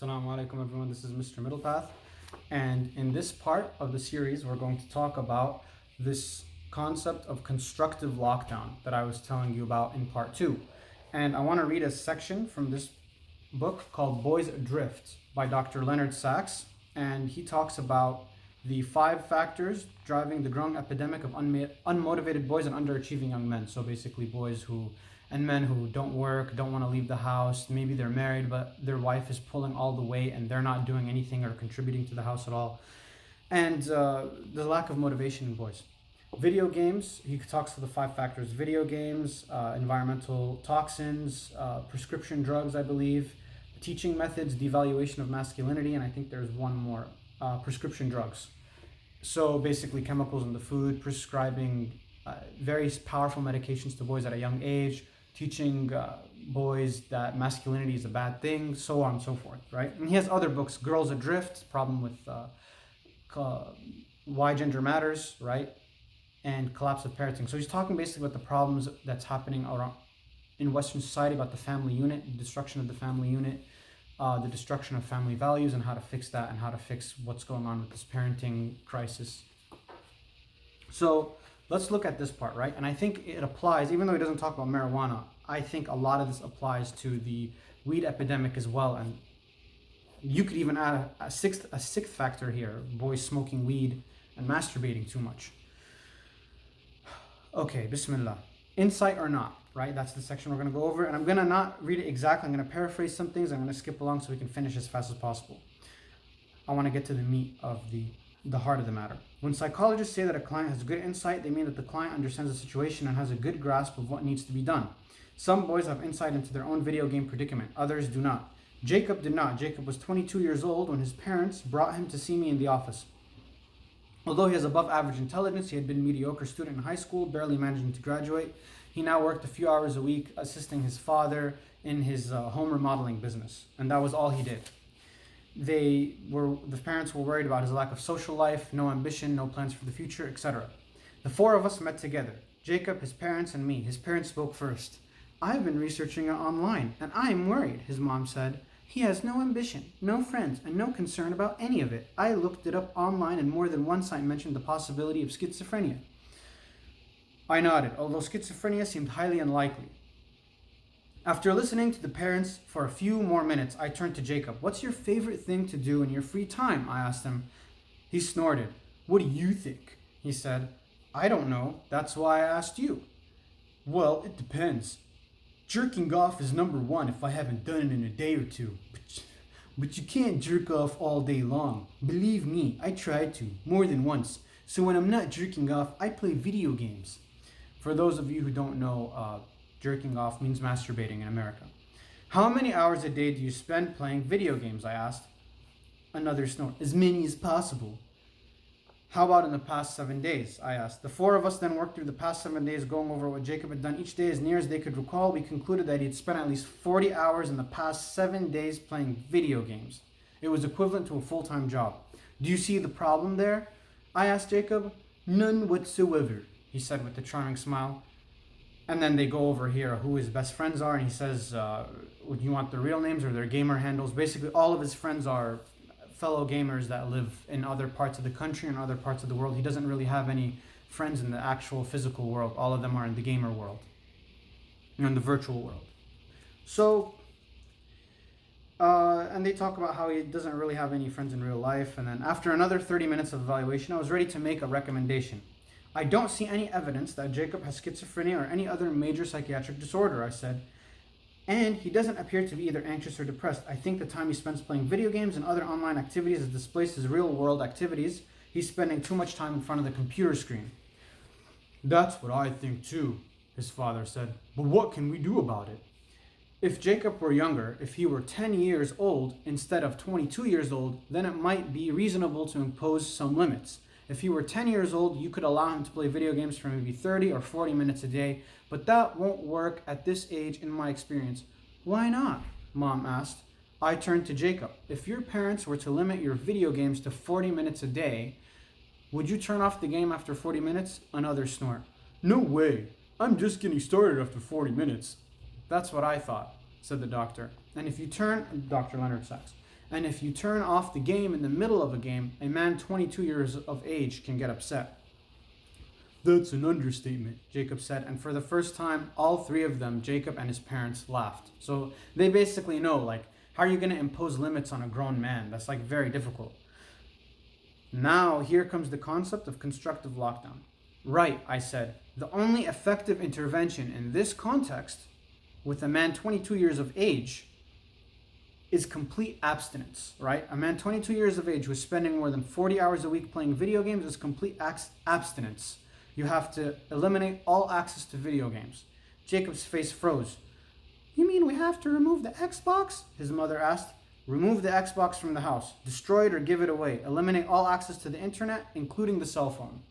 Assalamu alaikum everyone, this is Mr. Middlepath, and in this part of the series we're going to talk about this concept of constructive lockdown that I was telling you about in part 2. And I want to read a section from this book called Boys Adrift by Dr. Leonard Sachs, and he talks about the 5 factors driving the growing epidemic of unmotivated boys and underachieving young men. So basically boys and men who don't work, don't want to leave the house, maybe they're married but their wife is pulling all the weight and they're not doing anything or contributing to the house at all. And the lack of motivation in boys. Video games, he talks to the 5 factors: video games, environmental toxins, prescription drugs, I believe, teaching methods, devaluation of masculinity, and I think there's one more, prescription drugs. So basically chemicals in the food, prescribing very powerful medications to boys at a young age, teaching boys that masculinity is a bad thing, so on and so forth, right? And he has other books, Girls Adrift, problem with why gender matters, right? And collapse of parenting. So he's talking basically about the problems that's happening around in Western society, about the family unit, the destruction of the family unit, the destruction of family values, and how to fix that, and how to fix what's going on with this parenting crisis. So let's look at this part, right? And I think it applies, even though he doesn't talk about marijuana, I think a lot of this applies to the weed epidemic as well. And you could even add a sixth factor here: boys smoking weed and masturbating too much. Okay, Bismillah. Insight or not, right? That's the section we're going to go over. And I'm going to not read it exactly. I'm going to paraphrase some things. I'm going to skip along so we can finish as fast as possible. I want to get to the meat of the heart of the matter. When psychologists say that a client has good insight, they mean that the client understands the situation and has a good grasp of what needs to be done. Some boys have insight into their own video game predicament. Others do not. Jacob did not. Jacob was 22 years old when his parents brought him to see me in the office. Although he has above average intelligence, he had been a mediocre student in high school, barely managing to graduate. He now worked a few hours a week assisting his father in his home remodeling business. And that was all he did. The parents were worried about his lack of social life, no ambition, no plans for the future, etc. The 4 of us met together: Jacob, his parents, and me. His parents spoke first. "I've been researching it online, and I am worried," his mom said. "He has no ambition, no friends, and no concern about any of it. I looked it up online, and more than one site mentioned the possibility of schizophrenia." I nodded, although schizophrenia seemed highly unlikely. After listening to the parents for a few more minutes, I turned to Jacob. "What's your favorite thing to do in your free time?" I asked him. He snorted. "What do you think?" he said. "I don't know. That's why I asked you." "Well, it depends. Jerking off is number 1 if I haven't done it in a day or 2. But you can't jerk off all day long. Believe me, I tried to, more than once. So when I'm not jerking off, I play video games." For those of you who don't know, jerking off means masturbating in America. "How many hours a day do you spend playing video games?" I asked. Another snort. "As many as possible." "How about in the past 7 days?" I asked. The 4 of us then worked through the past 7 days, going over what Jacob had done each day as near as they could recall. We concluded that he had spent at least 40 hours in the past 7 days playing video games. It was equivalent to a full-time job. "Do you see the problem there?" I asked Jacob. "None whatsoever," he said with a charming smile. And then they go over here who his best friends are, and he says, would you want their real names or their gamer handles? Basically, all of his friends are fellow gamers that live in other parts of the country and other parts of the world. He doesn't really have any friends in the actual physical world. All of them are in the gamer world, in the virtual world. So, and they talk about how he doesn't really have any friends in real life. And then after another 30 minutes of evaluation, I was ready to make a recommendation. "I don't see any evidence that Jacob has schizophrenia or any other major psychiatric disorder," I said. "And he doesn't appear to be either anxious or depressed. I think the time he spends playing video games and other online activities has displaced his real-world activities. He's spending too much time in front of the computer screen." "That's what I think too," his father said. "But what can we do about it?" If Jacob were younger, if he were 10 years old instead of 22 years old, then it might be reasonable to impose some limits. If he were 10 years old, you could allow him to play video games for maybe 30 or 40 minutes a day, but that won't work at this age in my experience. "Why not?" Mom asked. I turned to Jacob. "If your parents were to limit your video games to 40 minutes a day, would you turn off the game after 40 minutes? Another snort. "No way. I'm just getting started after 40 minutes. "That's what I thought," said the doctor. Dr. Leonard Sachs. And if you turn off the game in the middle of a game, a man 22 years of age can get upset. That's an understatement, Jacob said. And for the first time, all three of them, Jacob and his parents, laughed. So they basically know, like, how are you going to impose limits on a grown man? That's like very difficult. Now, here comes the concept of constructive lockdown. Right, I said. The only effective intervention in this context with a man 22 years of age is complete abstinence, right? A man 22 years of age who is spending more than 40 hours a week playing video games is complete abstinence. You have to eliminate all access to video games. Jacob's face froze. You mean we have to remove the Xbox? His mother asked. Remove the Xbox from the house. Destroy it or give it away. Eliminate all access to the internet, including the cell phone.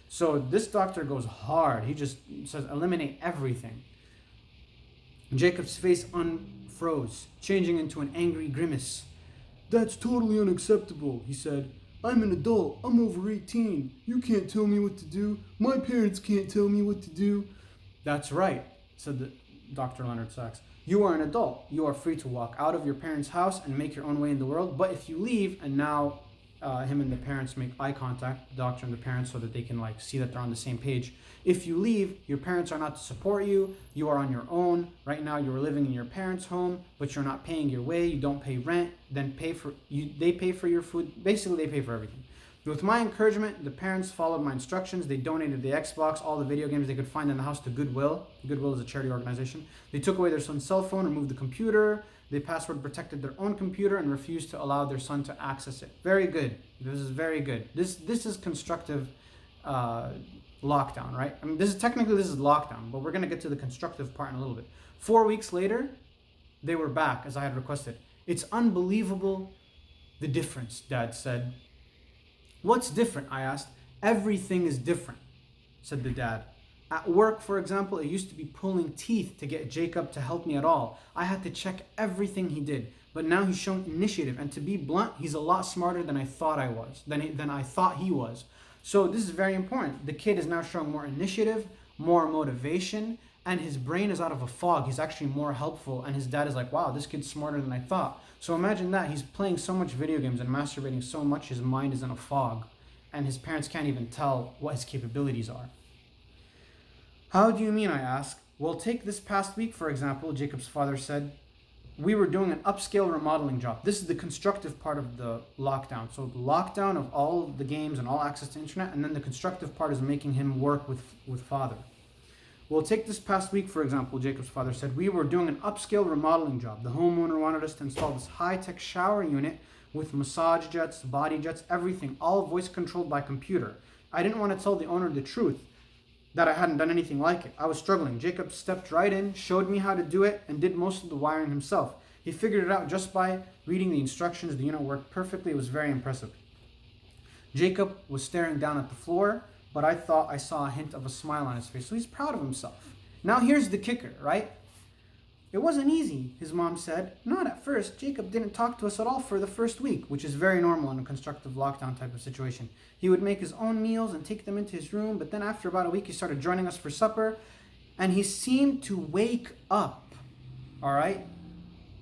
So this doctor goes hard. He just says eliminate everything. Jacob's face unfroze, changing into an angry grimace. That's totally unacceptable, he said. I'm an adult. I'm over 18. You can't tell me what to do. My parents can't tell me what to do. That's right, said Dr. Leonard Sachs. You are an adult. You are free to walk out of your parents' house and make your own way in the world. But if you leave, and now him and the parents make eye contact, the doctor and the parents, so that they can like see that they're on the same page. If you leave, your parents are not to support you. You are on your own. Right now, you're living in your parents' home, but you're not paying your way. You don't pay rent. Then they pay for your food. Basically, they pay for everything. With my encouragement, the parents followed my instructions. They donated the Xbox, all the video games they could find in the house to Goodwill. Goodwill is a charity organization. They took away their son's cell phone, removed the computer. They password protected their own computer and refused to allow their son to access it. Very good. This is very good. This is constructive lockdown, right? I mean, this is lockdown, but we're going to get to the constructive part in a little bit. 4 weeks later, they were back as I had requested. It's unbelievable the difference, Dad said. What's different? I asked. Everything is different, said the dad. At work, for example, it used to be pulling teeth to get Jacob to help me at all. I had to check everything he did. But now he's shown initiative, and to be blunt, he's a lot smarter than I thought he was. So this is very important. The kid is now showing more initiative, more motivation, and his brain is out of a fog. He's actually more helpful, and his dad is like, wow, this kid's smarter than I thought. So imagine that. He's playing so much video games and masturbating so much, his mind is in a fog, and his parents can't even tell what his capabilities are. How do you mean, I asked. Well, take this past week, for example, Jacob's father said. We were doing an upscale remodeling job. This is the constructive part of the lockdown. So the lockdown of all the games and all access to internet, and then the constructive part is making him work with father. Well, take this past week, for example, Jacob's father said. We were doing an upscale remodeling job. The homeowner wanted us to install this high-tech shower unit with massage jets, body jets, everything, all voice controlled by computer. I didn't want to tell the owner the truth, that I hadn't done anything like it. I was struggling. Jacob stepped right in, showed me how to do it, and did most of the wiring himself. He figured it out just by reading the instructions. The unit worked perfectly. It was very impressive. Jacob was staring down at the floor, but I thought I saw a hint of a smile on his face, so he's proud of himself. Now here's the kicker, right? It wasn't easy, his mom said. Not at first. Jacob didn't talk to us at all for the first week, which is very normal in a constructive lockdown type of situation. He would make his own meals and take them into his room, but then after about a week, he started joining us for supper, and he seemed to wake up, all right?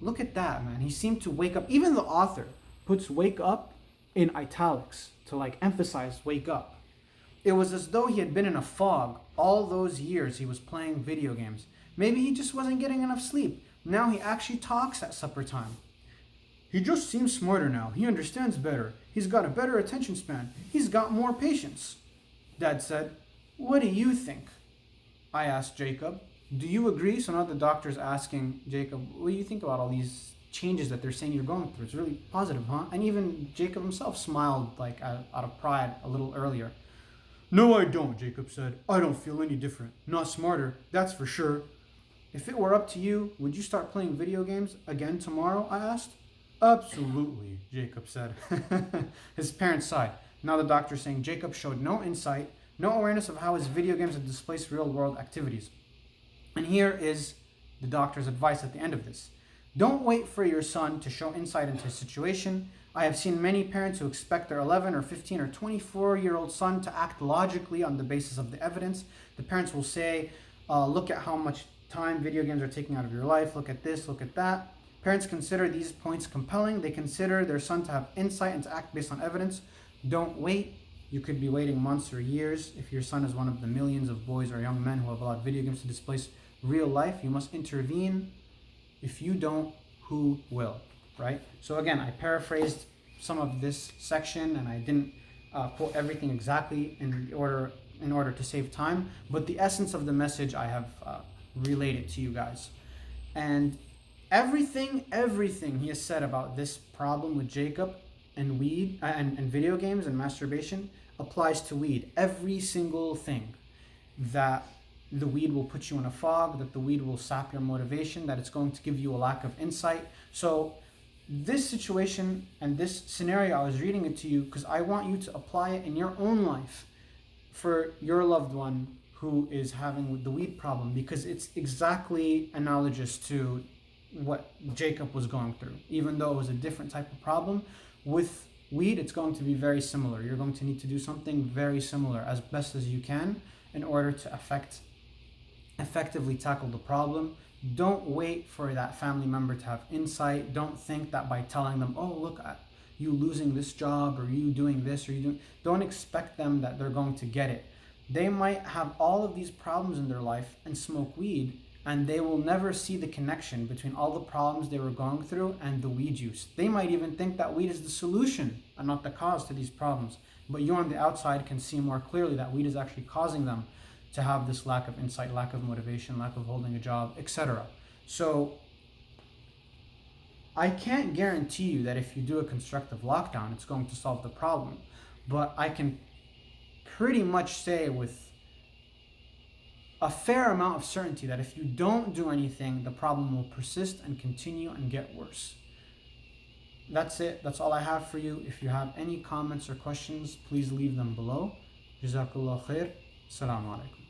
Look at that, man. He seemed to wake up. Even the author puts wake up in italics to like emphasize wake up. It was as though he had been in a fog all those years he was playing video games. Maybe he just wasn't getting enough sleep. Now he actually talks at supper time. He just seems smarter now. He understands better. He's got a better attention span. He's got more patience. Dad said, what do you think? I asked Jacob. Do you agree? So now the doctor's asking Jacob, what do you think about all these changes that they're saying you're going through? It's really positive, huh? And even Jacob himself smiled like out of pride a little earlier. No, I don't, Jacob said. I don't feel any different. Not smarter, that's for sure. If it were up to you, would you start playing video games again tomorrow? I asked. Absolutely, Jacob said. His parents sighed. Now the doctor's saying Jacob showed no insight, no awareness of how his video games had displaced real-world activities. And here is the doctor's advice at the end of this. Don't wait for your son to show insight into his situation. I have seen many parents who expect their 11 or 15 or 24-year-old son to act logically on the basis of the evidence. The parents will say, look at how much time video games are taking out of your life. Look at this, look at that. Parents consider these points compelling. They consider their son to have insight and to act based on evidence. Don't wait. You could be waiting months or years. If your son is one of the millions of boys or young men who have allowed video games to displace real life, you must intervene. If you don't, who will? Right? So again, I paraphrased some of this section and I didn't quote everything exactly in order to save time, but the essence of the message I have related to you guys. And everything he has said about this problem with Jacob and weed and video games and masturbation applies to weed. Every single thing, that the weed will put you in a fog, that the weed will sap your motivation, that it's going to give you a lack of insight. So this situation and this scenario, I was reading it to you because I want you to apply it in your own life for your loved one who is having the weed problem, because it's exactly analogous to what Jacob was going through. Even though it was a different type of problem, with weed it's going to be very similar. You're going to need to do something very similar as best as you can in order to effectively tackle the problem. Don't wait for that family member to have insight. Don't think that by telling them, oh look, you losing this job, or you doing this, or don't expect them that they're going to get it. They might have all of these problems in their life and smoke weed, and they will never see the connection between all the problems they were going through and the weed use. They might even think that weed is the solution and not the cause to these problems. But you on the outside can see more clearly that weed is actually causing them to have this lack of insight, lack of motivation, lack of holding a job, etc. So I can't guarantee you that if you do a constructive lockdown, it's going to solve the problem. But I can pretty much say with a fair amount of certainty that if you don't do anything, the problem will persist and continue and get worse. That's it. That's all I have for you. If you have any comments or questions, please leave them below. Jazakallah khair. Assalamu alaikum.